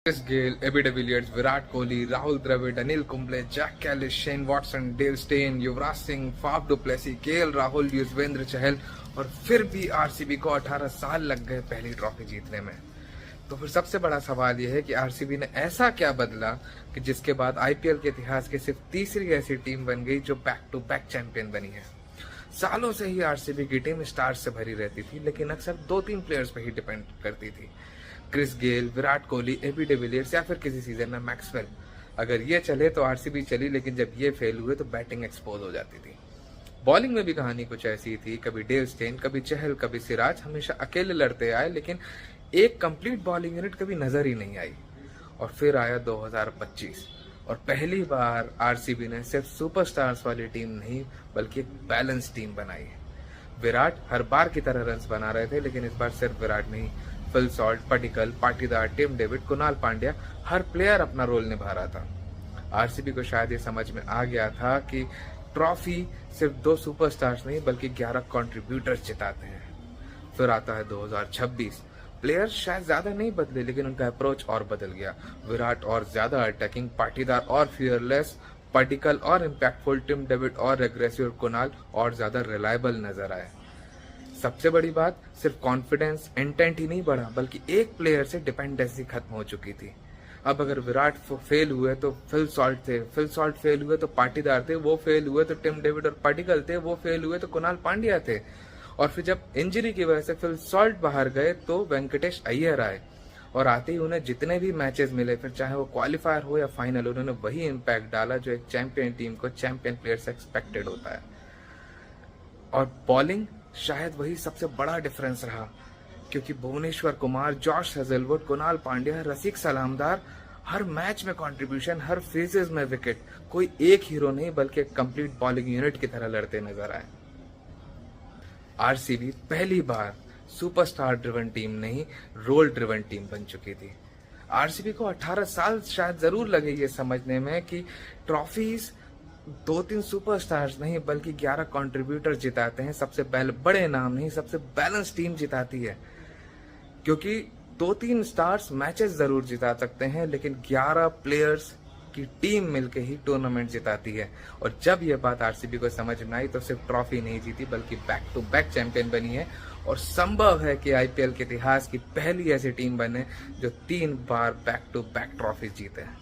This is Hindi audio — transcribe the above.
Chris Gale, Abby de Villiers, Virat Kohli, Rahul Dravid, Anil Kumble, Jack Kallis, Shane Watson, Dale Steyn, Yuvraj Singh, Faf du Plessis, KL Rahul, Yuzvendra Chahal और फिर भी आरसीबी को 18 साल लग गए पहली ट्रॉफी जीतने में। तो फिर सबसे बड़ा सवाल यह है कि आरसीबी ने ऐसा क्या बदला कि जिसके बाद आईपीएल के इतिहास की सिर्फ तीसरी ऐसी टीम बन गई जो बैक टू बैक चैंपियन बनी है। सालों से ही आरसीबी की टीम स्टार्स से भरी रहती थी, लेकिन अक्सर 2-3 प्लेयर्स पर ही डिपेंड करती थी। Chris Gayle, Virat Kohli, AB de Villiers या फिर किसी सीजन में मैक्सवेल। अगर ये चले तो आरसीबी चली, लेकिन जब ये फेल हुए तो बैटिंग एक्सपोज हो जाती थी। बॉलिंग में भी कहानी कुछ ऐसी थी। कभी डेल स्टेन, कभी चहल, कभी सिराज हमेशा अकेले लड़ते आए, लेकिन एक कंप्लीट बॉलिंग यूनिट कभी नजर ही नहीं आई। और फिर आया 2025 और पहली बार आरसीबी ने सिर्फ सुपरस्टार्स वाली टीम नहीं बल्कि एक बैलेंस टीम बनाई है। विराट हर बार की तरह रन्स बना रहे थे, लेकिन इस बार सिर्फ विराट नहीं, Phil Salt, Padikkal, Patidar, Tim David, Krunal Pandya, हर प्लेयर अपना रोल निभा रहा था। आरसीबी को शायद ये समझ में आ गया था कि ट्रॉफी सिर्फ 2 सुपरस्टार्स नहीं बल्कि 11 कंट्रीब्यूटर्स जिताते हैं। फिर आता है 2026। प्लेयर्स शायद ज्यादा नहीं बदले, लेकिन उनका अप्रोच और बदल गया। विराट और ज्यादा अटैकिंग, पाटीदार और फियरलेस, पडिक्कल और इम्पैक्टफुल, टिम डेविड और एग्रेसिव और कुणाल और ज्यादा रिलायबल नजर आए। सबसे बड़ी बात, सिर्फ कॉन्फिडेंस, इंटेंट ही नहीं बढ़ा, बल्कि एक प्लेयर से डिपेंडेंसी खत्म हो चुकी थी। अब अगर विराट फेल हुए तो फिल सॉल्ट थे, फिल सॉल्ट फेल हुए तो पाटीदार थे, वो फेल हुए तो टिम डेविड और पडिक्कल थे, वो फेल हुए तो कुणाल पांड्या थे। और फिर जब इंजरी की वजह से फिल सॉल्ट बाहर गए तो वेंकटेश अय्यर आए, और आते ही उन्हें जितने भी मैचेस मिले, फिर चाहे वो क्वालिफायर हो या फाइनल, उन्होंने वही इम्पैक्ट डाला जो एक चैंपियन टीम को चैंपियन प्लेयर से एक्सपेक्टेड होता है। और बॉलिंग शायद वही सबसे बड़ा डिफरेंस रहा, क्योंकि भुवनेश्वर कुमार, जॉश हेजलवुड, कुणाल पांड्या, रसिक सलामदार, हर मैच में कंट्रीब्यूशन, हर फेजेस में विकेट, कोई एक हीरो नहीं बल्कि एक कंप्लीट बॉलिंग यूनिट की तरह लड़ते नजर आए। आरसीबी पहली बार सुपरस्टार ड्रिवन टीम नहीं, रोल ड्रिवन टीम बन चुकी थी। आरसीबी को 18 साल शायद जरूर लगे ये समझने में कि ट्रॉफीज 2-3 सुपरस्टार्स नहीं बल्कि 11 कंट्रीब्यूटर जिताते हैं। सबसे बड़े नाम नहीं, सबसे बैलेंस टीम जिताती है। क्योंकि 2-3 स्टार्स मैचेस जरूर जिता सकते हैं, लेकिन 11 प्लेयर्स की टीम मिलके ही टूर्नामेंट जिताती है। और जब यह बात आरसीबी को समझ में आई तो सिर्फ ट्रॉफी नहीं जीती बल्कि बैक टू बैक चैंपियन बनी है। और संभव है कि आईपीएल के इतिहास की पहली ऐसी टीम बने जो 3 बार बैक टू बैक ट्रॉफी जीते हैं।